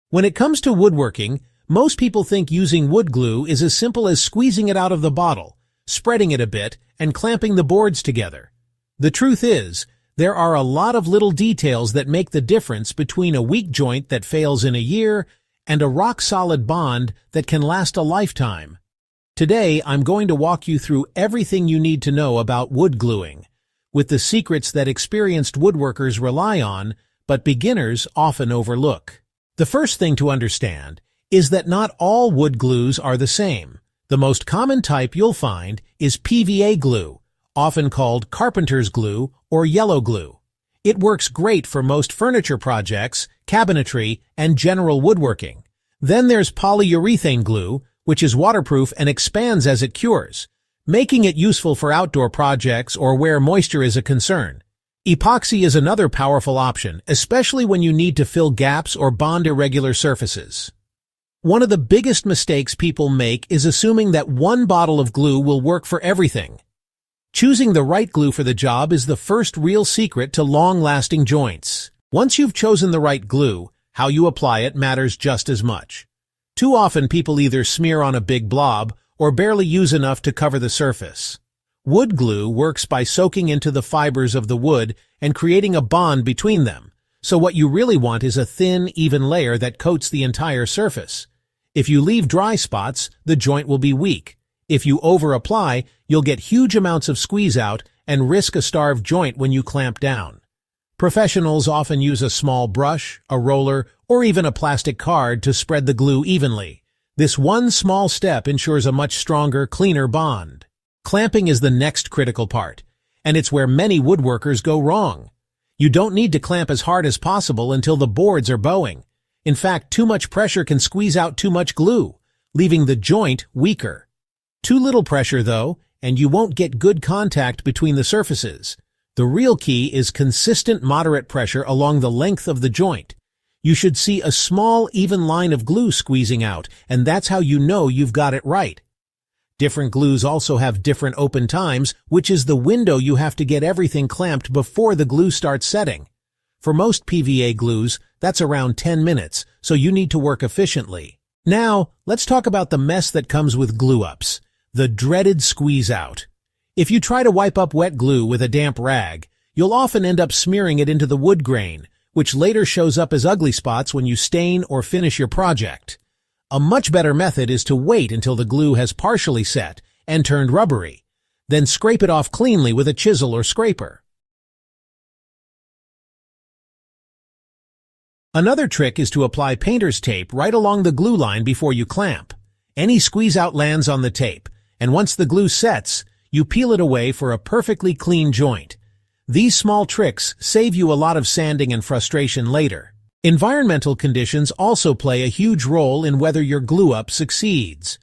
When it comes to woodworking, most people think using wood glue is as simple as squeezing it out of the bottle, spreading it a bit, and clamping the boards together. The truth is, there are a lot of little details that make the difference between a weak joint that fails in a year and a rock-solid bond that can last a lifetime. Today, I'm going to walk you through everything you need to know about wood gluing, with the secrets that experienced woodworkers rely on, but beginners often overlook. The first thing to understand is that not all wood glues are the same. The most common type you'll find is PVA glue, often called carpenter's glue or yellow glue. It works great for most furniture projects, cabinetry, and general woodworking. Then there's polyurethane glue, which is waterproof and expands as it cures, making it useful for outdoor projects or where moisture is a concern. Epoxy is another powerful option, especially when you need to fill gaps or bond irregular surfaces. One of the biggest mistakes people make is assuming that one bottle of glue will work for everything. Choosing the right glue for the job is the first real secret to long-lasting joints. Once you've chosen the right glue, how you apply it matters just as much. Too often people either smear on a big blob or barely use enough to cover the surface. Wood glue works by soaking into the fibers of the wood and creating a bond between them, so what you really want is a thin, even layer that coats the entire surface. If you leave dry spots, the joint will be weak. If you over-apply, you'll get huge amounts of squeeze out and risk a starved joint when you clamp down. Professionals often use a small brush, a roller, or even a plastic card to spread the glue evenly. This one small step ensures a much stronger, cleaner bond. Clamping is the next critical part, and it's where many woodworkers go wrong. You don't need to clamp as hard as possible until the boards are bowing. In fact, too much pressure can squeeze out too much glue, leaving the joint weaker. Too little pressure, though, and you won't get good contact between the surfaces. The real key is consistent moderate pressure along the length of the joint. You should see a small, even line of glue squeezing out, and that's how you know you've got it right. Different glues also have different open times, which is the window you have to get everything clamped before the glue starts setting. For most PVA glues, that's around 10 minutes, so you need to work efficiently. Now, let's talk about the mess that comes with glue-ups, the dreaded squeeze-out. If you try to wipe up wet glue with a damp rag, you'll often end up smearing it into the wood grain, which later shows up as ugly spots when you stain or finish your project. A much better method is to wait until the glue has partially set and turned rubbery. Then scrape it off cleanly with a chisel or scraper. Another trick is to apply painter's tape right along the glue line before you clamp. Any squeeze-out lands on the tape, and once the glue sets, you peel it away for a perfectly clean joint. These small tricks save you a lot of sanding and frustration later. Environmental conditions also play a huge role in whether your glue-up succeeds.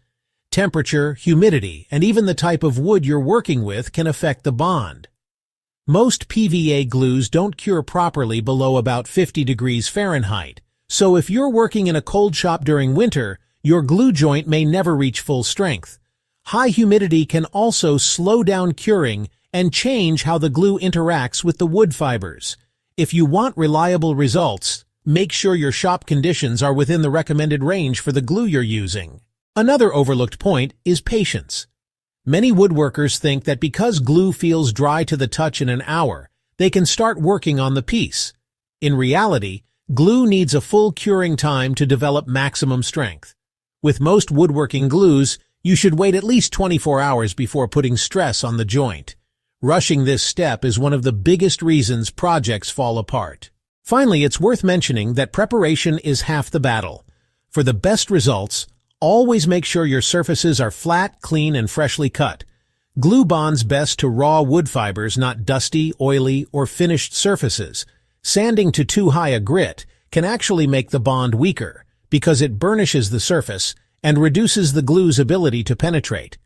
Temperature, humidity, and even the type of wood you're working with can affect the bond. Most PVA glues don't cure properly below about 50 degrees Fahrenheit, so if you're working in a cold shop during winter, your glue joint may never reach full strength. High humidity can also slow down curing and change how the glue interacts with the wood fibers. If you want reliable results, make sure your shop conditions are within the recommended range for the glue you're using. Another overlooked point is patience. Many woodworkers think that because glue feels dry to the touch in an hour, they can start working on the piece. In reality, glue needs a full curing time to develop maximum strength. With most woodworking glues, you should wait at least 24 hours before putting stress on the joint. Rushing this step is one of the biggest reasons projects fall apart. Finally, it's worth mentioning that preparation is half the battle. For the best results, always make sure your surfaces are flat, clean, and freshly cut. Glue bonds best to raw wood fibers, not dusty, oily, or finished surfaces. Sanding to too high a grit can actually make the bond weaker because it burnishes the surface and reduces the glue's ability to penetrate.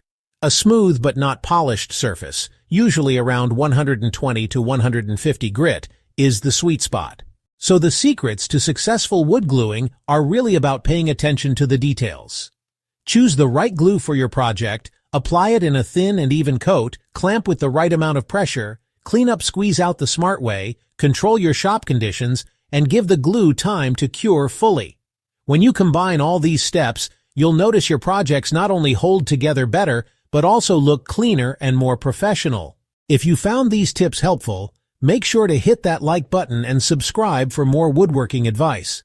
A smooth but not polished surface, usually around 120 to 150 grit, is the sweet spot. So the secrets to successful wood gluing are really about paying attention to the details. Choose the right glue for your project, apply it in a thin and even coat, clamp with the right amount of pressure, clean up squeeze out the smart way, control your shop conditions, and give the glue time to cure fully. When you combine all these steps, you'll notice your projects not only hold together better, but also look cleaner and more professional. If you found these tips helpful, make sure to hit that like button and subscribe for more woodworking advice.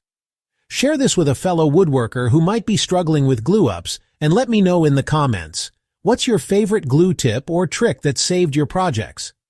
Share this with a fellow woodworker who might be struggling with glue-ups, and let me know in the comments. What's your favorite glue tip or trick that saved your projects?